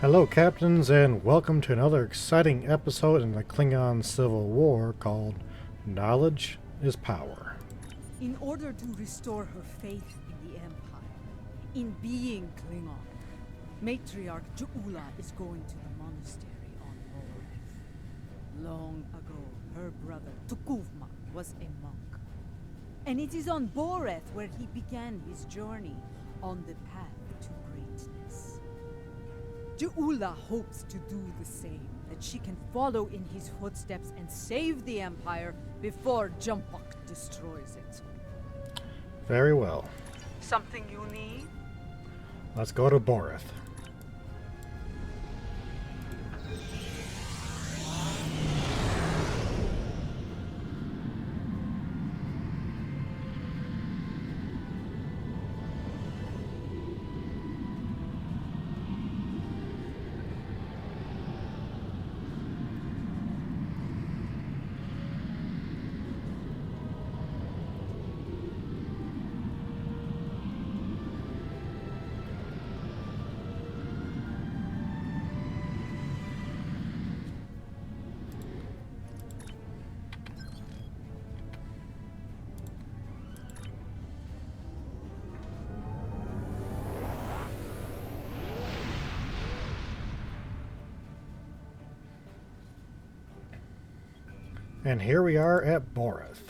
Hello, captains, and welcome to another exciting episode in the Klingon Civil War called Knowledge is Power. In order to restore her faith in the Empire, in being Klingon, Matriarch Ju'ula is going to the monastery on Boreth. Long ago, her brother Tukuvma was a monk. And it is on Boreth where he began his journey on the path to greatness. Ju'ula hopes to do the same, that she can follow in his footsteps and save the Empire before Jumpok destroys it. Very well. Something you need? Let's go to Boreth. And here we are at Boreth.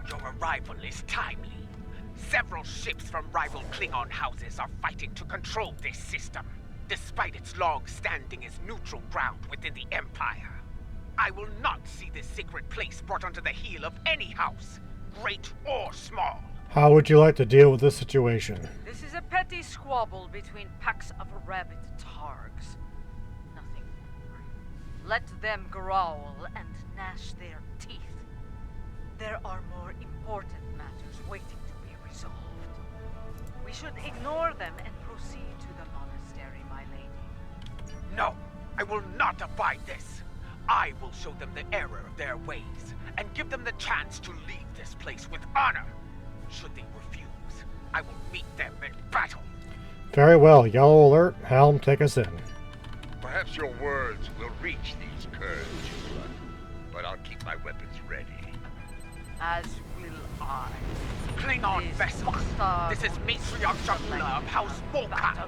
Your arrival is timely. Several ships from rival Klingon houses are fighting to control this system, despite its long standing as neutral ground within the Empire. I will not see this sacred place brought under the heel of any house, great or small. How would you like to deal with this situation? This is a petty squabble between packs of rabid targs. Nothing more. Let them growl and gnash their teeth. There are more important matters waiting to be resolved. We should ignore them and proceed to the monastery, my lady. No, I will not abide this. I will show them the error of their ways, and give them the chance to leave this place with honor. Should they refuse, I will meet them in battle. Very well. Yellow alert. Helm, take us in. Perhaps your words will reach these curves, Ju'ula, but I'll keep my weapons ready. As will I. Klingon This vessel, this is Matriarch Ju'ula of House Volca.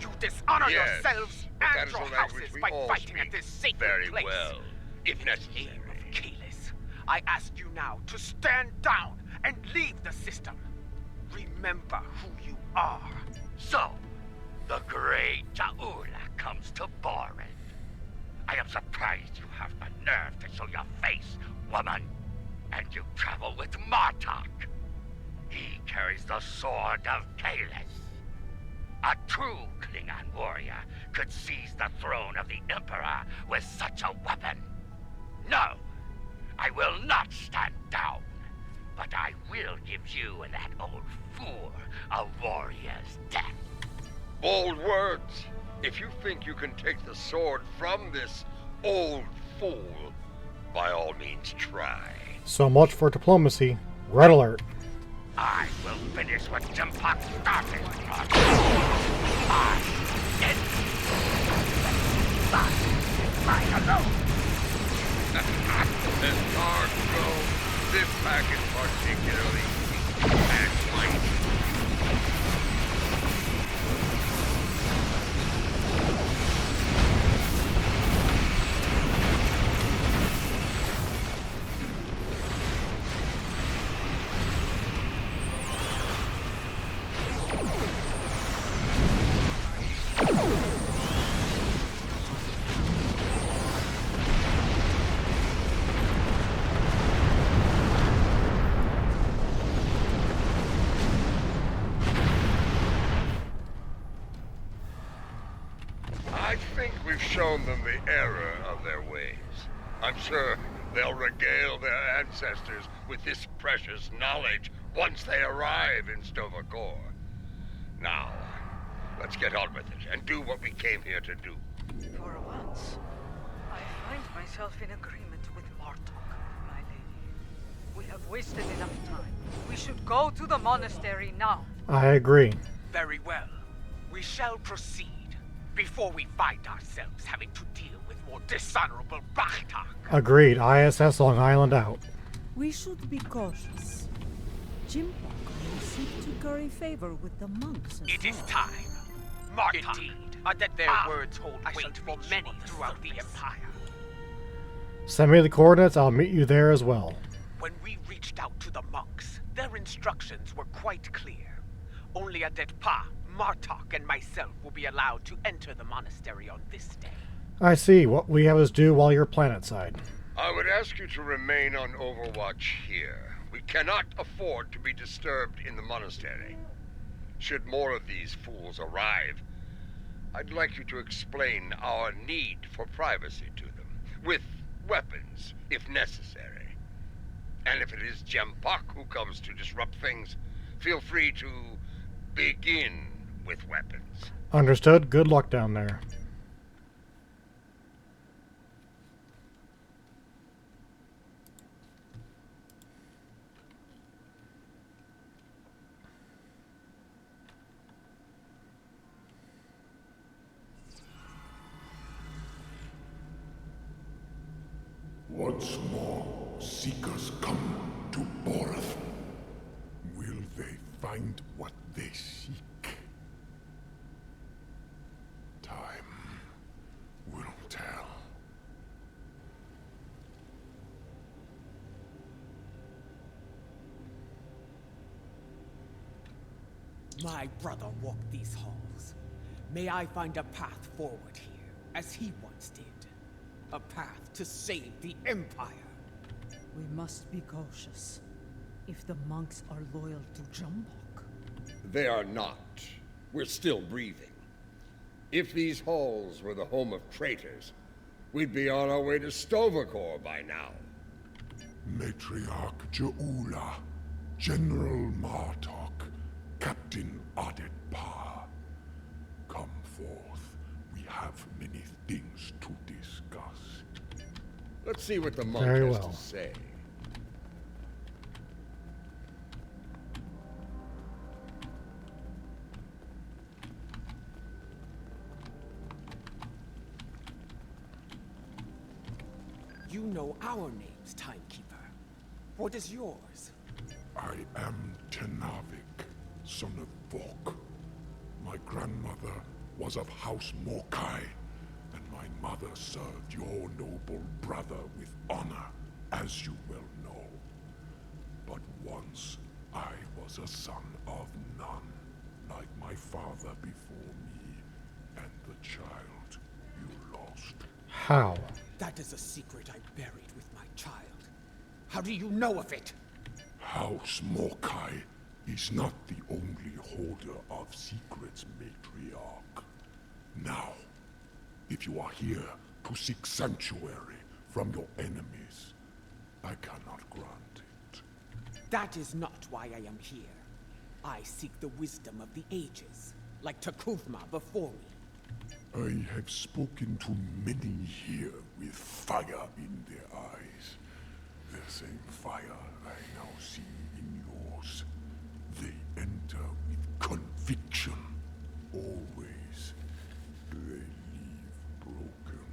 You dishonor Yes, yourselves but that and is your a language houses we by all fighting speak at this sacred very place. well, if In the necessary. name of Kalis, I ask you now to stand down and leave the system. Remember who you are. So, the great Ju'ula comes to Boreth. I am surprised you have the nerve to show your face, woman. And you travel with Martok. He carries the sword of Kalis. A true Klingon warrior could seize the throne of the Emperor with such a weapon. No, I will not stand down. But I will give you and that old fool a warrior's death. Bold words. If you think you can take the sword from this old fool, by all means try. So much for diplomacy. Red alert. I will finish what Jumpok started. I did. I alone. As cards go, this pack is particularly weak and mighty. We've shown them the error of their ways. I'm sure they'll regale their ancestors with this precious knowledge once they arrive in Sto-vo-kor. Now, Let's get on with it and do what we came here to do. For once, I find myself in agreement with Martok, my lady. We have wasted enough time. We should go to the monastery now. I agree. Very well. We shall proceed before we find ourselves having to deal with more dishonorable Bakhtak. Agreed. ISS Long Island out. We should be cautious. Jimpok may seek to curry favor with the monks as It is well. time. Martok. Indeed. That their words hold weight for many throughout the Empire. Send me the coordinates. I'll meet you there as well. When we reached out to the monks, their instructions were quite clear. Only Adetpa, Martok, and myself will be allowed to enter the monastery on this day. I see. What we have is due while you're planetside. I would ask you to remain on overwatch here. We cannot afford to be disturbed in the monastery. Should more of these fools arrive, I'd like you to explain our need for privacy to them, with weapons, if necessary. And if it is Jempok who comes to disrupt things, feel free to begin with weapons. Understood. Good luck down there. Once more, seekers come to Boreth. Will they find what they seek? Time will tell. My brother walked these halls. May I find a path forward here, as he once did. A path to save the Empire. We must be cautious. If the monks are loyal to Jumbok. They are not. We're still breathing. If these halls were the home of traitors, we'd be on our way to Sto-vo-kor by now. Matriarch Je'ula, General Martok, Captain Adetpa. Come forth. We have many things to discuss. Let's see what the monk Very has well. to say. You know our names, Timekeeper. What is yours? I am Tenavik, son of Vok. My grandmother was of House Morkai, and my mother served your noble brother with honor, as you well know. But once, I was a son of none, like my father before me, and the child you lost. How? That is a secret I buried with my child. How do you know of it? House Morkai is not the only holder of secrets, Matriarch. Now, if you are here to seek sanctuary from your enemies, I cannot grant it. That is not why I am here. I seek the wisdom of the ages, like Takuvma before me. I have spoken to many here with fire in their eyes. The same fire I now see in yours. They enter with conviction, always. They leave broken,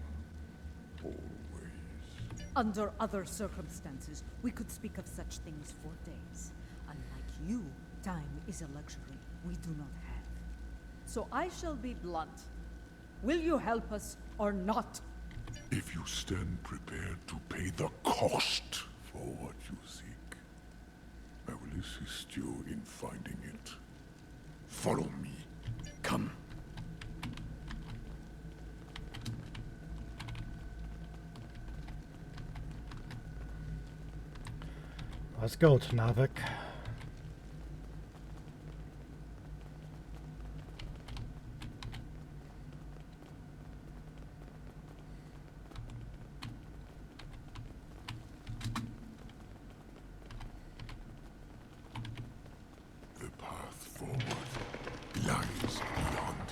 always. Under other circumstances, we could speak of such things for days. Unlike you, time is a luxury we do not have. So I shall be blunt. Will you help us or not? If you stand prepared to pay the cost for what you seek, I will assist you in finding it. Follow me. Come. Let's go, Tenavik. The path forward lies beyond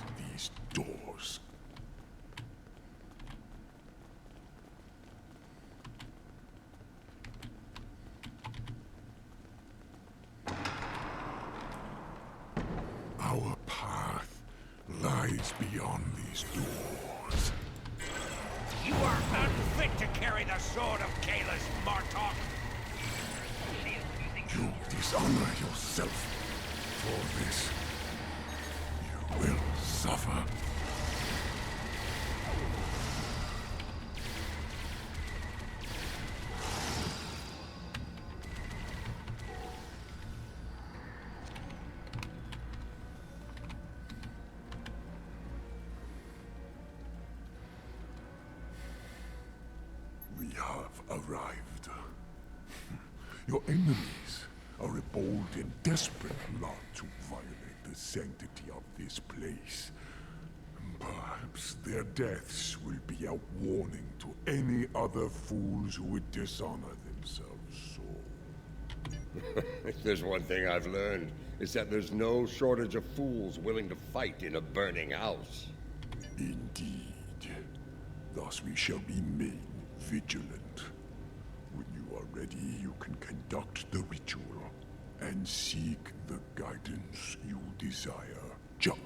lies beyond these doors. You are unfit to carry the sword of Kalis, Martok. You dishonor yourself for this. You will suffer. We have arrived. Your enemies are a bold and desperate lot to violate the sanctity of this place. Perhaps their deaths will be a warning to any other fools who would dishonor themselves so. If there's one thing I've learned, it's that there's no shortage of fools willing to fight in a burning house. Indeed. Thus we shall remain vigilant. When you are ready, you can conduct the ritual and seek the guidance you desire, Ja'ula.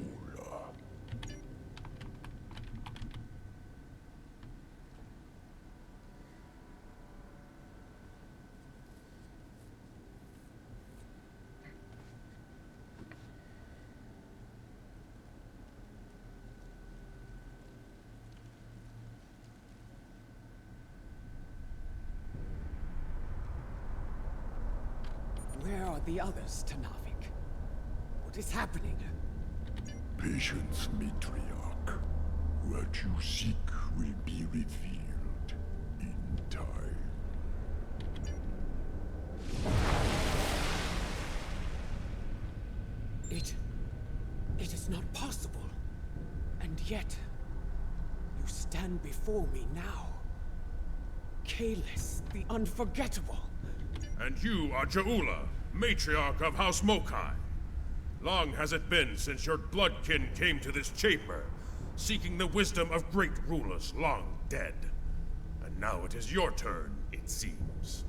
Where are the others, Tanavik? What is happening? Patience, matriarch. What you seek will be revealed in time. It is not possible. And yet, you stand before me now. Kalis, the unforgettable. And you are Ja'ula, matriarch of House Mokai. Long has it been since your bloodkin came to this chamber, seeking the wisdom of great rulers long dead. And now it is your turn, it seems.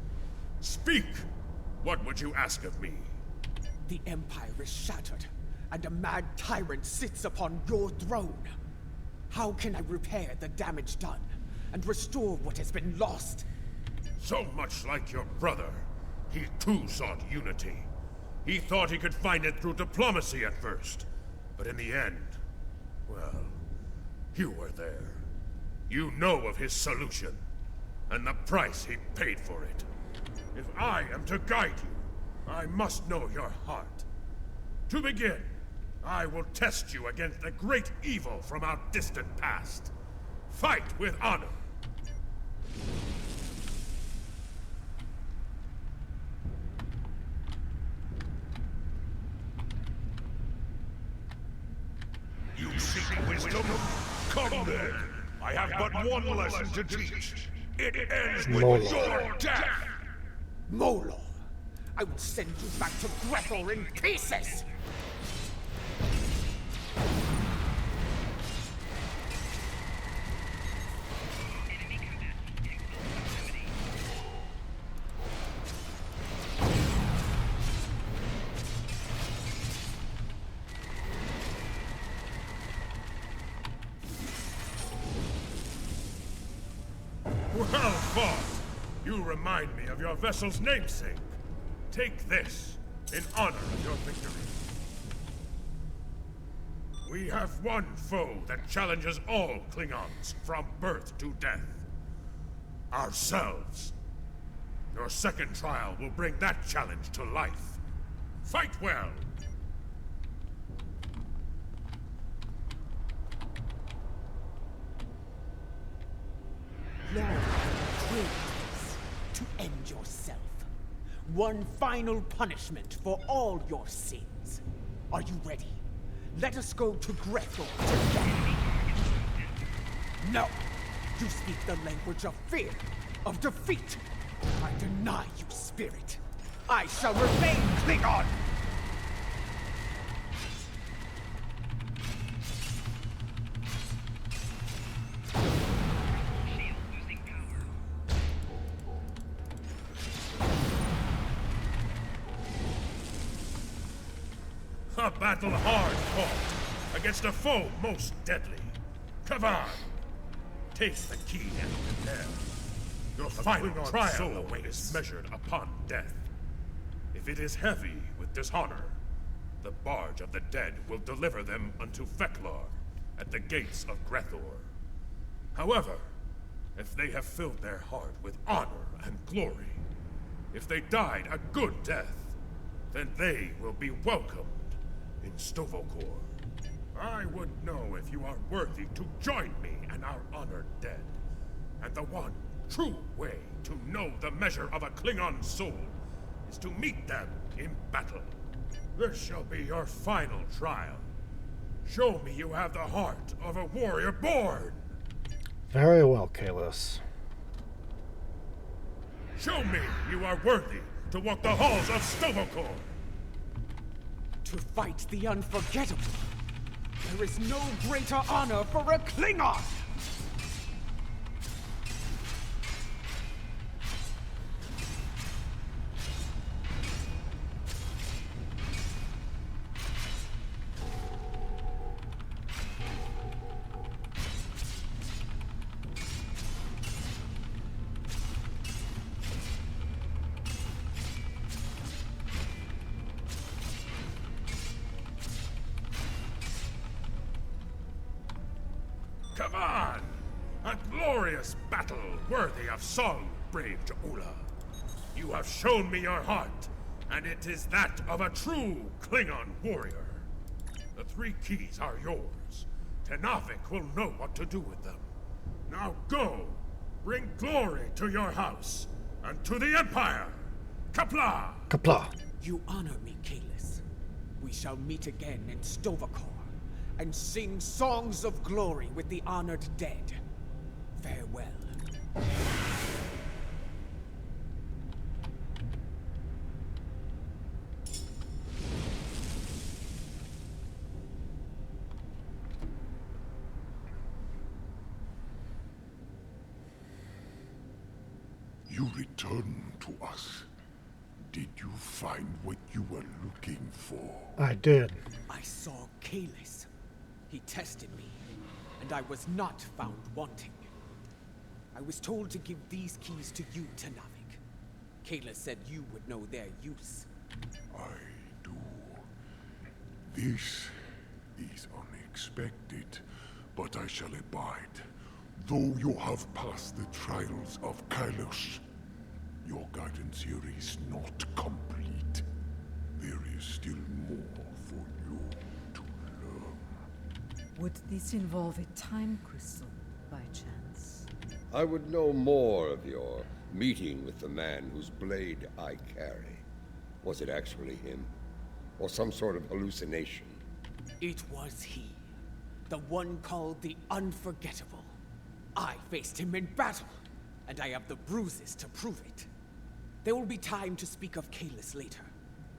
Speak! What would you ask of me? The Empire is shattered, and a mad tyrant sits upon your throne. How can I repair the damage done, and restore what has been lost? So much like your brother, he too sought unity. He thought he could find it through diplomacy at first. But in the end, well, you were there. You know of his solution, and the price he paid for it. If I am to guide you, I must know your heart. To begin, I will test you against the great evil from our distant past. Fight with honor. You seek wisdom? Come then. I have but one lesson to teach. It ends with Molor. your death. Molor! I will send you back to Grethor in pieces! Well fought! You remind me of your vessel's namesake. Take this, in honor of your victory. We have one foe that challenges all Klingons from birth to death. Ourselves. Your second trial will bring that challenge to life. Fight well! Now, train this to end yourself. One final punishment for all your sins. Are you ready? Let us go to Grethor together. No! You speak the language of fear, of defeat. I deny you, spirit. I shall remain Klingon! A battle hard fought, against a foe most deadly. Kavan, take the key and prepare. Your final trial is measured upon death. If it is heavy with dishonor, the barge of the dead will deliver them unto Feklar at the gates of Grethor. However, if they have filled their heart with honor and glory, if they died a good death, then they will be welcomed in Stovokor. I would know if you are worthy to join me and our honored dead. And the one true way to know the measure of a Klingon soul is to meet them in battle. This shall be your final trial. Show me you have the heart of a warrior born! Very well, Kahless. Show me you are worthy to walk the halls of Stovokor! To fight the unforgettable, there is no greater honor for a Klingon! Kavan! A glorious battle worthy of song, brave Ja'ula. You have shown me your heart, and it is that of a true Klingon warrior. The 3 keys are yours. Tenavik will know what to do with them. Now go! Bring glory to your house, and to the Empire! Kapla! Kapla. You honor me, Kahless. We shall meet again in Stovokor, and sing songs of glory with the honored dead. Farewell. You return to us. Did you find what you were looking for? I did. I saw Kahless. He tested me, and I was not found wanting. I was told to give these keys to you, Tenavik. Kahless said you would know their use. I do. This is unexpected, but I shall abide. Though you have passed the trials of Kahless, your guidance here is not complete. There is still more for you to learn. Would this involve a time crystal, by chance? I would know more of your meeting with the man whose blade I carry. Was it actually him? Or some sort of hallucination? It was he. The one called the Unforgettable. I faced him in battle, and I have the bruises to prove it. There will be time to speak of Kahless later.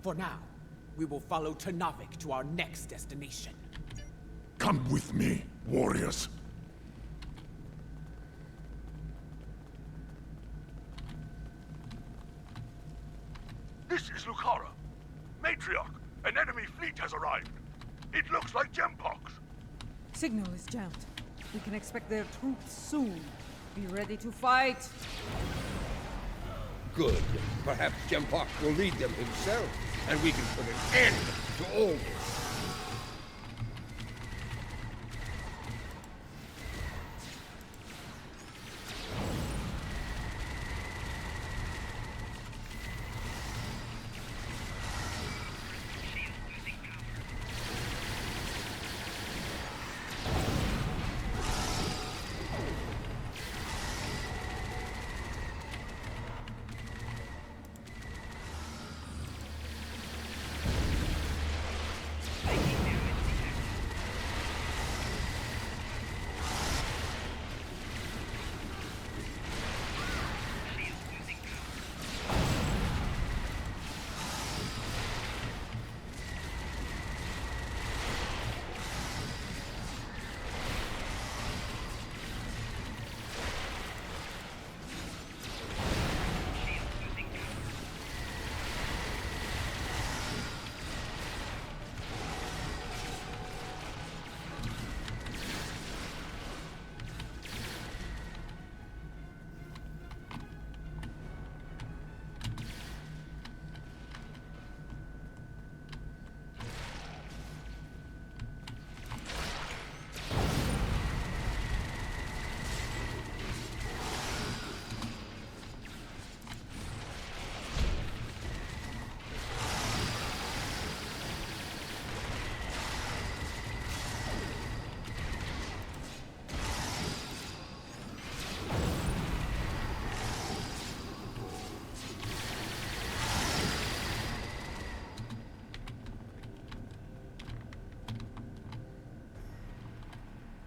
For now, we will follow Tenavik to our next destination. Come with me, warriors. This is Lucara. Matriarch, an enemy fleet has arrived. It looks like Gempox. Signal is jammed. We can expect their troops soon. Be ready to fight. Good. Perhaps Gempox will lead them himself, and we can put an end to all this.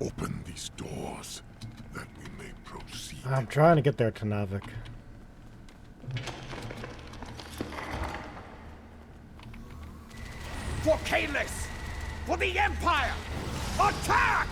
Open these doors, that we may proceed. I'm trying to get there, Tenavik. For Kalis! For the Empire! Attack!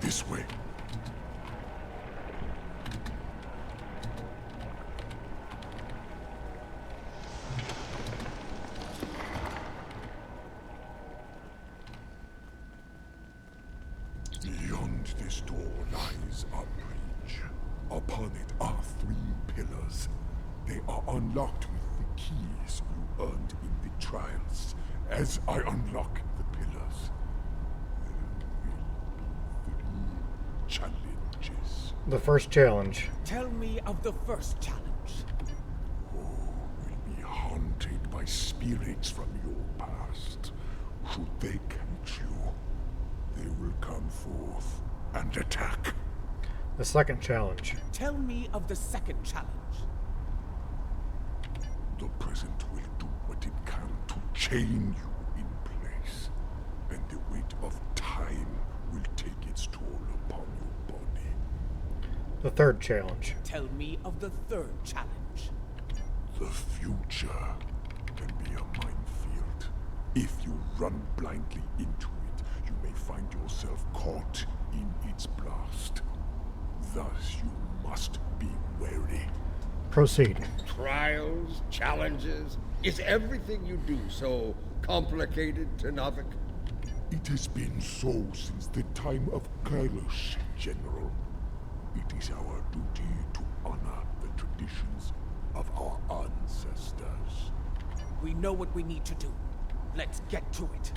This way. Beyond this door lies a bridge. Upon it are 3 pillars. They are unlocked with the keys you earned in the trials. As I unlock the pillars, challenges. The first challenge. Tell me of the first challenge. Will be haunted by spirits from your past. Should they catch you, they will come forth and attack. The second challenge. Tell me of the second challenge. The present will do what it can to chain you in place, and the weight of time will take its toll upon your body. The third challenge. Tell me of the third challenge. The future can be a minefield. If you run blindly into it, you may find yourself caught in its blast. Thus, you must be wary. Proceed. Trials, challenges, is everything you do so complicated, Tenavik? It has been so since the time of Kailash, General. It is our duty to honor the traditions of our ancestors. We know what we need to do. Let's get to it.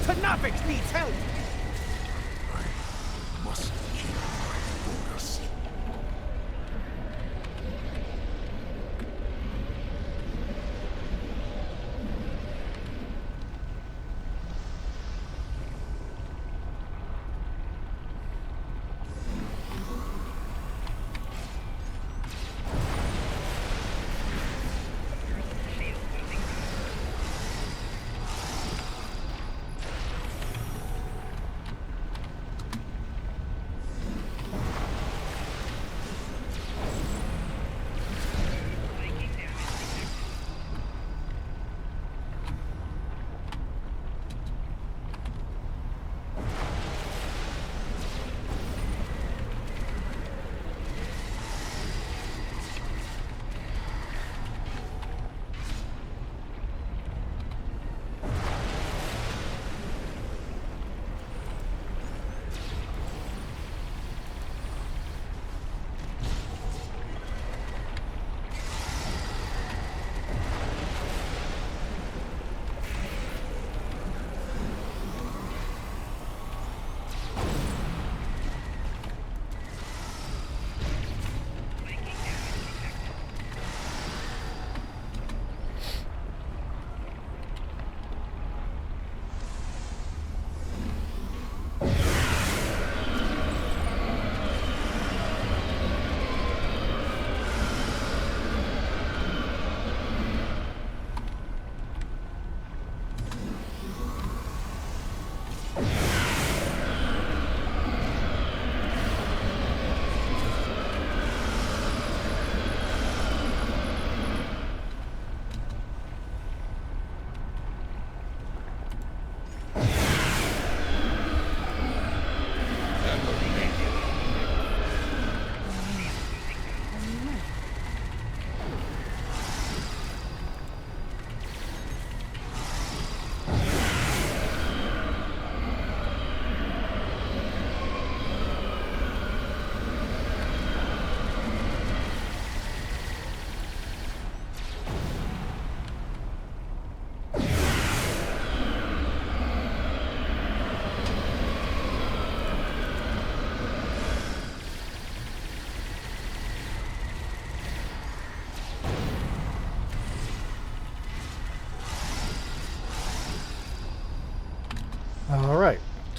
Tenavik needs help! I must keep my focus.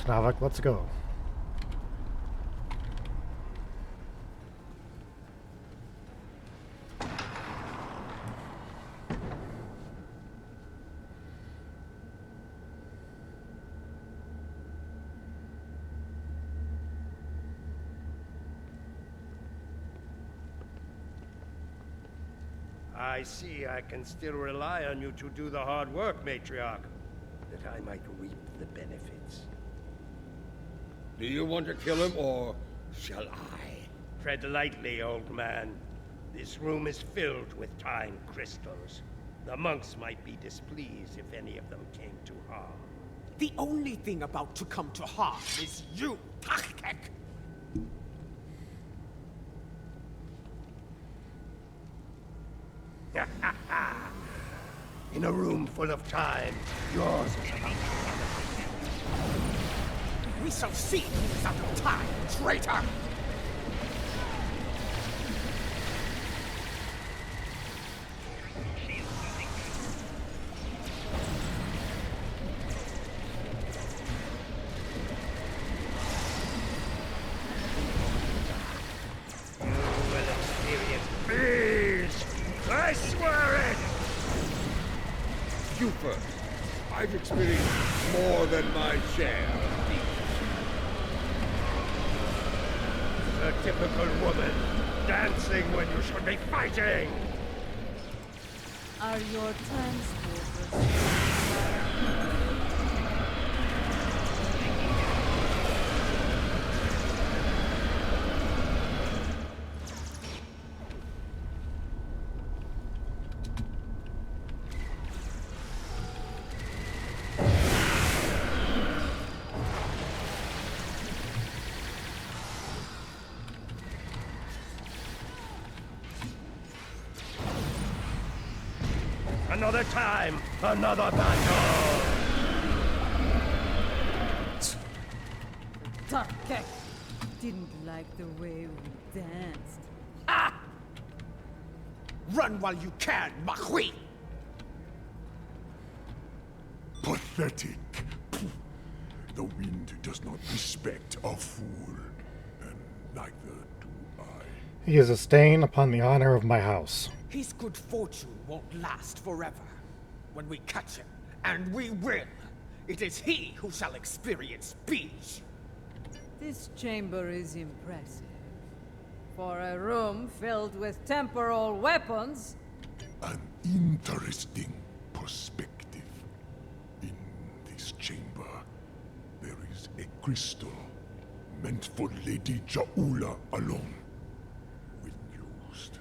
Tenavik, let's go. I see I can still rely on you to do the hard work, Matriarch, that I might reap the benefits. Do you want to kill him, or shall I? Tread lightly, old man. This room is filled with time crystals. The monks might be displeased if any of them came to harm. The only thing about to come to harm is you, Takek! In a room full of time, yours is about We shall see who is out of time, traitor! You will experience peace! I swear it! You first. I've experienced more than my share of these. A typical woman, dancing when you should be fighting! Are your transporters? Another time, another battle! Takek didn't like the way we danced. Ah! Run while you can, Makhui! Pathetic. The wind does not respect a fool, and neither do I. He is a stain upon the honor of my house. His good fortune won't last forever. When we catch him, and we will, it is he who shall experience peace. This chamber is impressive. For a room filled with temporal weapons. An interesting perspective. In this chamber, there is a crystal meant for Lady Jaula alone. When used,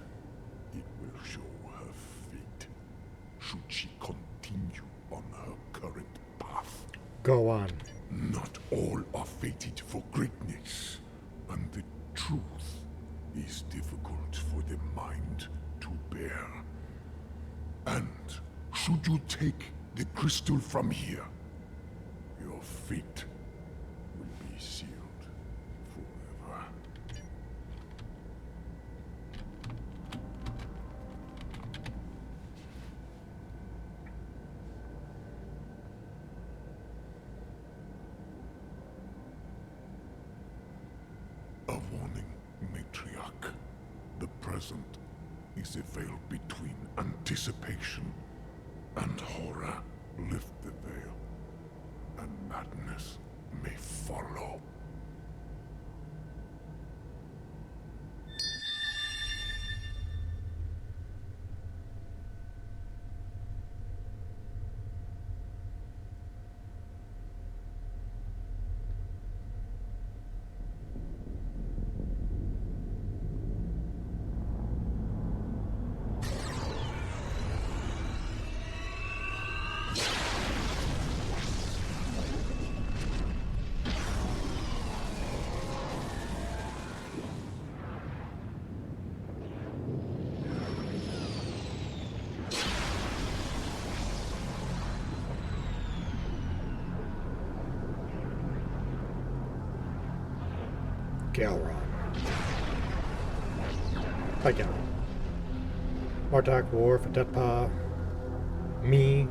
it will show her fate, should she continue on her current path. Go on. Not all are fated for greatness, and the truth is difficult for the mind to bear. And should you take the crystal from here, your fate will be sealed forever. A warning, Matriarch. The present is a veil between anticipation and horror. Lift the veil, and madness may follow. Galron. Again. Martok War for Detpa. Me.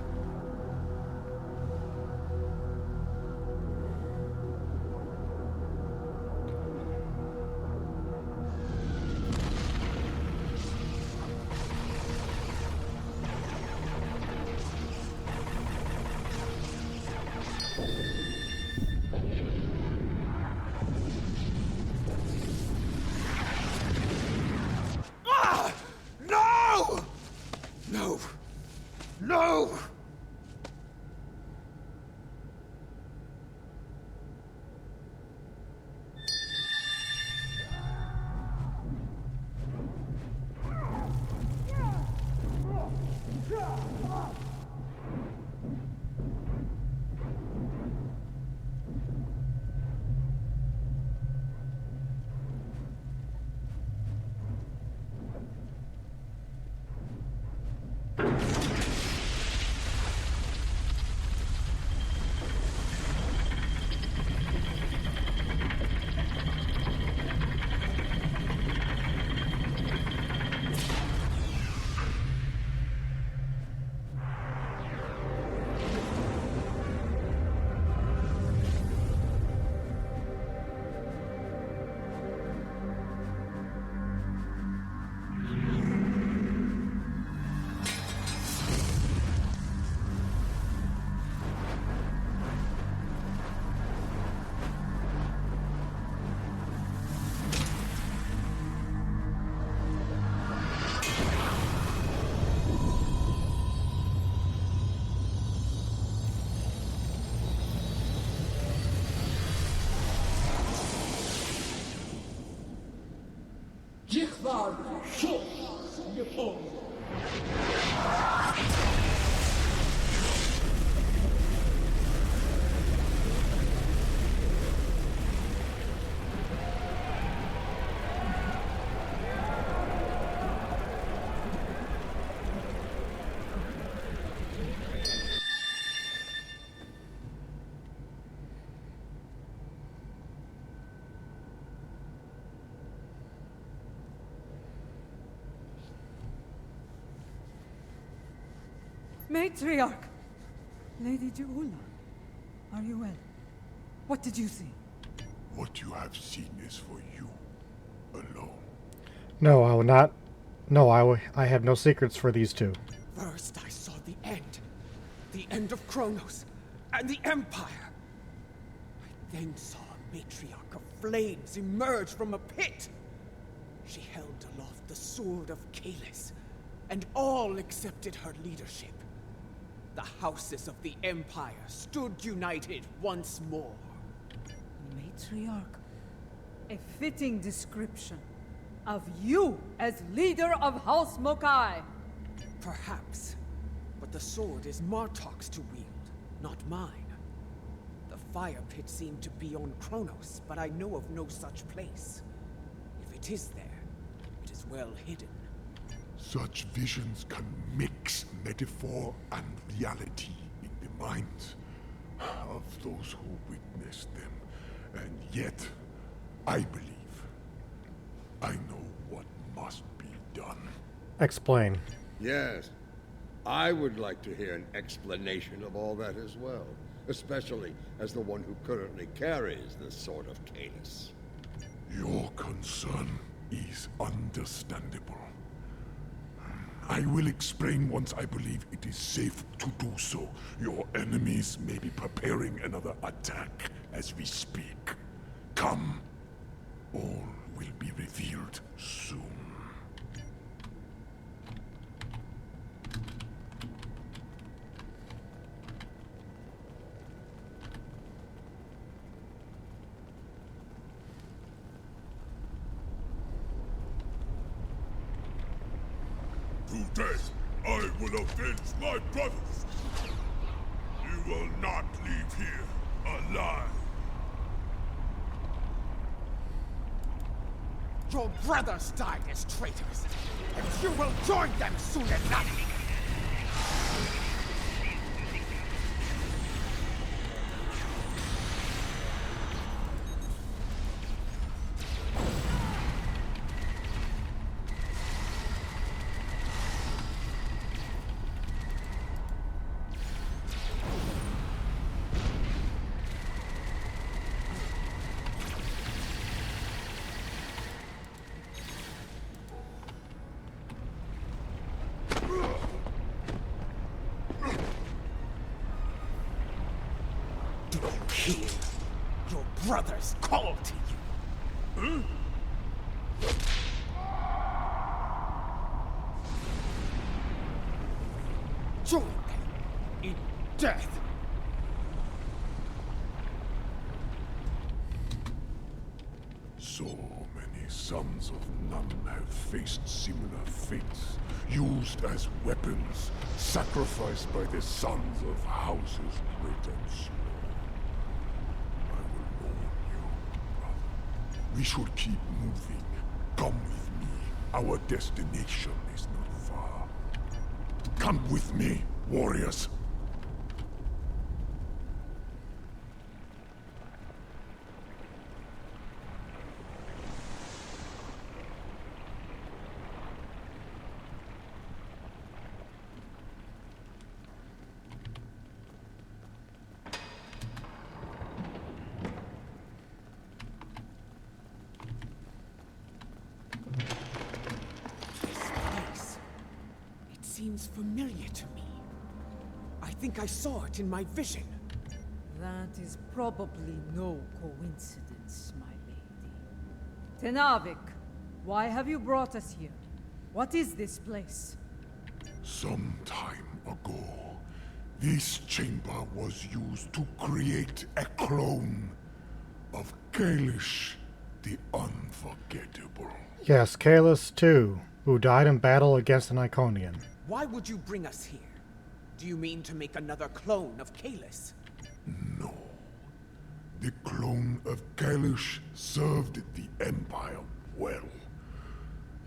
Matriarch! Lady Juula, are you well? What did you see? What you have seen is for you alone. No, I will not. No, I have no secrets for these two. First I saw the end. The end of Kronos and the Empire. I then saw a matriarch of flames emerge from a pit. She held aloft the sword of Kalis, and all accepted her leadership. The houses of the Empire stood united once more. Matriarch, a fitting description of you as leader of House Mokai. Perhaps, but the sword is Martok's to wield, not mine. The fire pit seemed to be on Kronos, but I know of no such place. If it is there, it is well hidden. Such visions can mix metaphor and reality in the minds of those who witnessed them. And yet, I believe I know what must be done. Explain. Yes. I would like to hear an explanation of all that as well. Especially as the one who currently carries the Sword of Kalis. Your concern is understandable. I will explain once I believe it is safe to do so. Your enemies may be preparing another attack as we speak. Come. All will be revealed soon. Today, I will avenge my brothers. You will not leave here alive. Your brothers died as traitors, and you will join them soon enough! Here, your brothers call to you. Join them in death. So many sons of Nun have faced similar fates, used as weapons, sacrificed by the sons of houses great and small. We should keep moving. Come with me. Our destination is not far. Come with me, warriors. Seems familiar to me. I think I saw it in my vision. That is probably no coincidence, my lady. Tenavik, why have you brought us here? What is this place? Some time ago, this chamber was used to create a clone of Kalish the Unforgettable. Yes, Kalis too, who died in battle against an Iconian. Why would you bring us here? Do you mean to make another clone of Kalis? No. The clone of Kalish served the Empire well.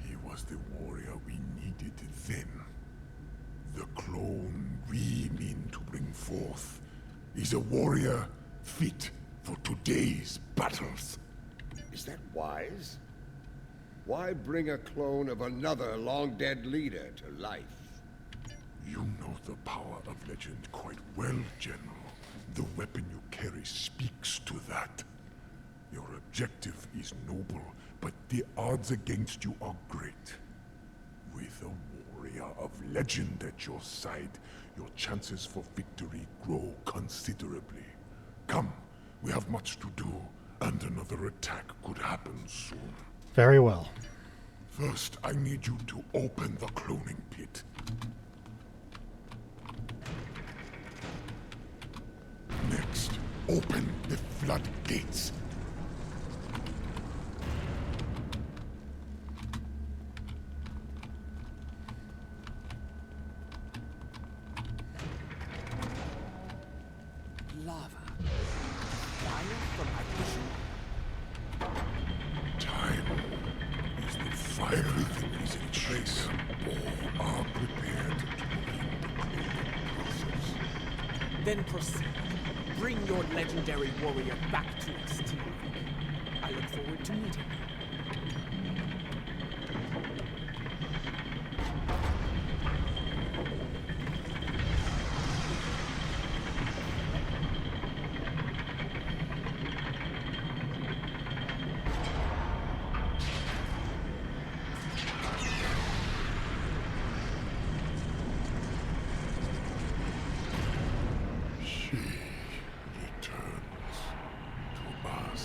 He was the warrior we needed then. The clone we mean to bring forth is a warrior fit for today's battles. Is that wise? Why bring a clone of another long-dead leader to life? You know the power of legend quite well, General. The weapon you carry speaks to that. Your objective is noble, but the odds against you are great. With a warrior of legend at your side, your chances for victory grow considerably. Come, we have much to do, and another attack could happen soon. Very well. First, I need you to open the cloning pit. Next, open the floodgates. Lava. Fire from my vision. Time is the fire. Everything is in place. All are prepared to begin the cloning process. Then proceed. Bring your legendary warrior back to us, Tenavik. I look forward to meeting you. She returns to us.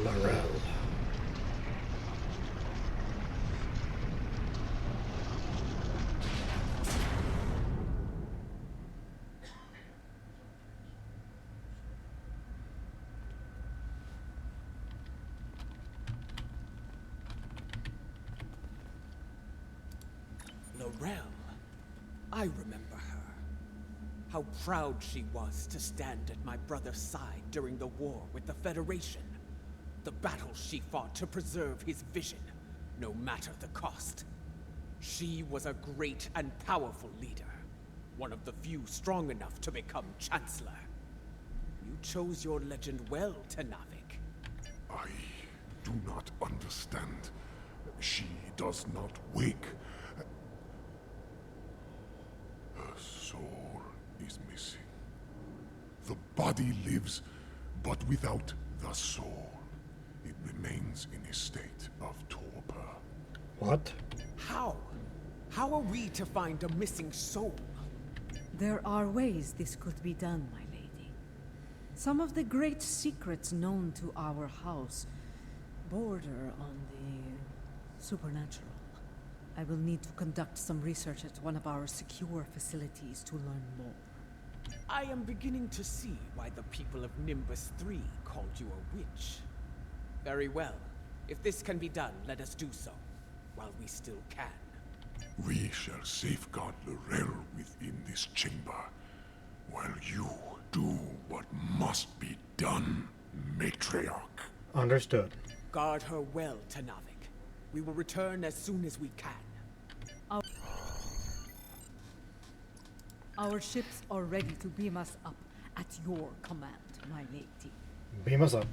Laurel. Laurel. I remember her. How proud she was to stand at my brother's side during the war with the Federation. The battles she fought to preserve his vision, no matter the cost. She was a great and powerful leader. One of the few strong enough to become Chancellor. You chose your legend well, Tenavik. I do not understand. She does not wake. Her soul is missing. The body lives, but without the soul. It remains in a state of torpor. What? How? How are we to find a missing soul? There are ways this could be done, my lady. Some of the great secrets known to our house border on the supernatural. I will need to conduct some research at one of our secure facilities to learn more. I am beginning to see why the people of Nimbus 3 called you a witch. Very well. If this can be done, let us do so, while we still can. We shall safeguard Laurel within this chamber, while you do what must be done, Matriarch. Understood. Guard her well, Tenavik. We will return as soon as we can. Our ships are ready to beam us up at your command, my lady. Beam us up.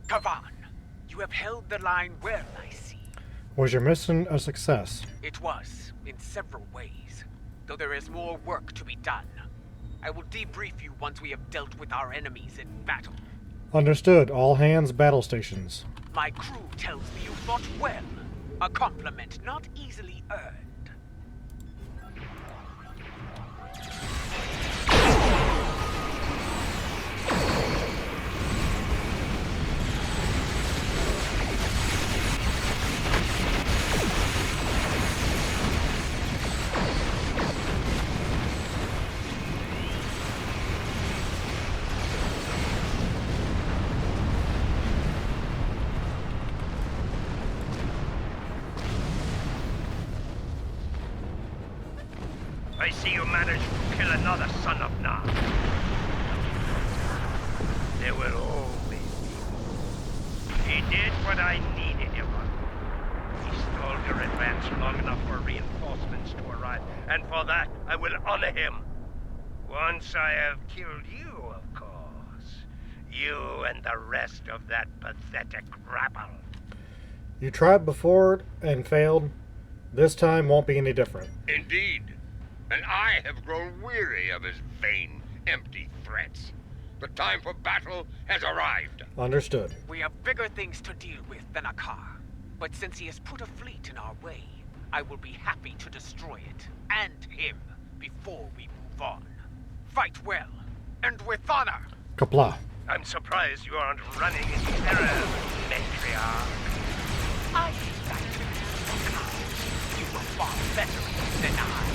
Kavan, you have held the line well, I see. Was your mission a success? It was, in several ways, though there is more work to be done. I will debrief you once we have dealt with our enemies in battle. Understood. All hands battle stations. My crew tells me you fought well. A compliment not easily earned. I see you managed to kill another son of Na. There will always be more. He did what I needed him on. He stalled your advance long enough for reinforcements to arrive, and for that, I will honor him. Once I have killed you, of course. You and the rest of that pathetic rabble. You tried before and failed. This time won't be any different. Indeed. And I have grown weary of his vain, empty threats. The time for battle has arrived. Understood. We have bigger things to deal with than Akar. But since he has put a fleet in our way, I will be happy to destroy it, and him, before we move on. Fight well, and with honor! Kapla. I'm surprised you aren't running in terror, Matriarch. I think that Akar, you were far better than I.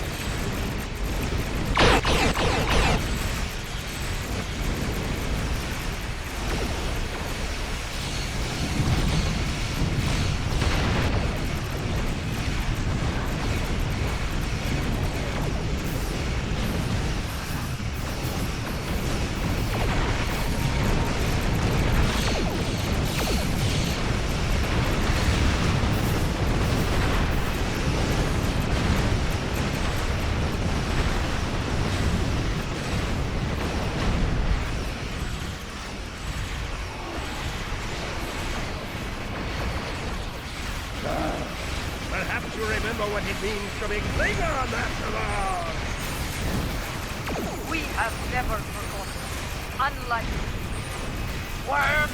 Perhaps you remember what it means to be Klingon after all! We have never forgotten. Unlike Worm!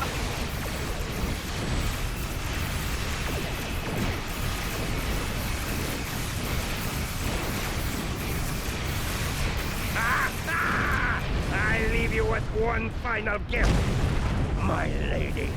I leave you with one final gift, my lady.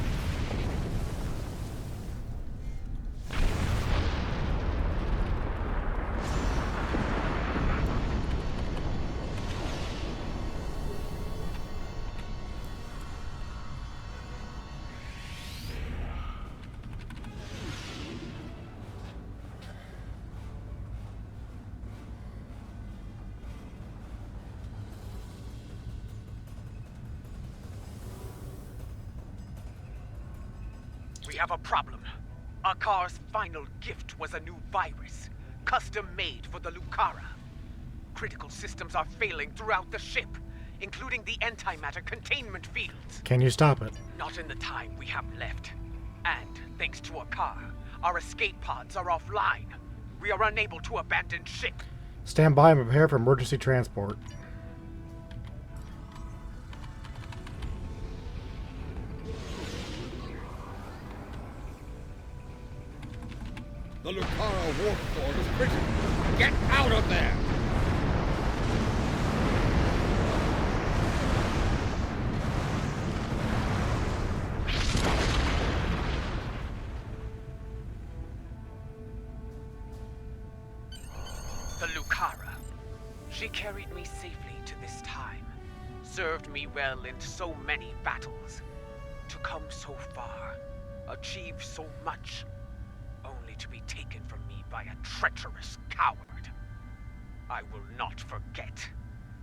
We have a problem. Akar's final gift was a new virus, custom-made for the Lucara. Critical systems are failing throughout the ship, including the antimatter containment fields. Can you stop it? Not in the time we have left. And, thanks to Akar, our escape pods are offline. We are unable to abandon ship. Stand by and prepare for emergency transport. The Lucara warp core is critical. Get out of there! The Lucara. She carried me safely to this time. Served me well in so many battles. To come so far. Achieve so much. Only to be taken from me by a treacherous coward. I will not forget,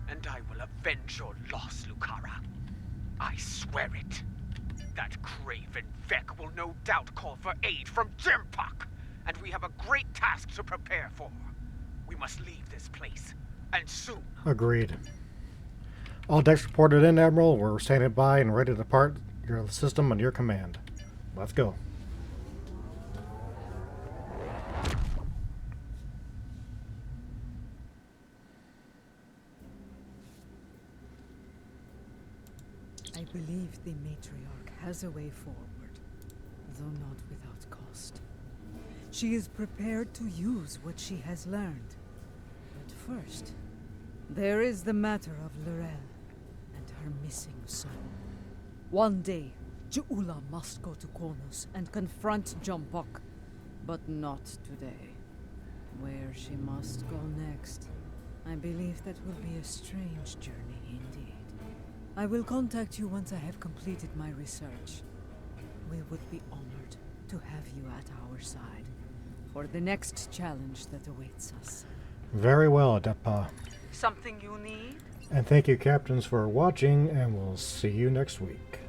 and I will avenge your loss, Lucara. I swear it. That craven Vec will no doubt call for aid from Jimpak, and we have a great task to prepare for. We must leave this place, and soon. Agreed. All decks reported in, Admiral. We're standing by and ready to depart your system on your command. Let's go. I believe the Matriarch has a way forward, though not without cost. she is prepared to use what she has learned. But first, there is the matter of Lorel and her missing son. One day, Ju'ula must go to Konos and confront Jombok, but not today. Where she must go next, I believe that will be a strange journey indeed. I will contact you once I have completed my research. We would be honored to have you at our side for the next challenge that awaits us. Very well, Adepa. Something you need? And thank you, captains, for watching, and we'll see you next week.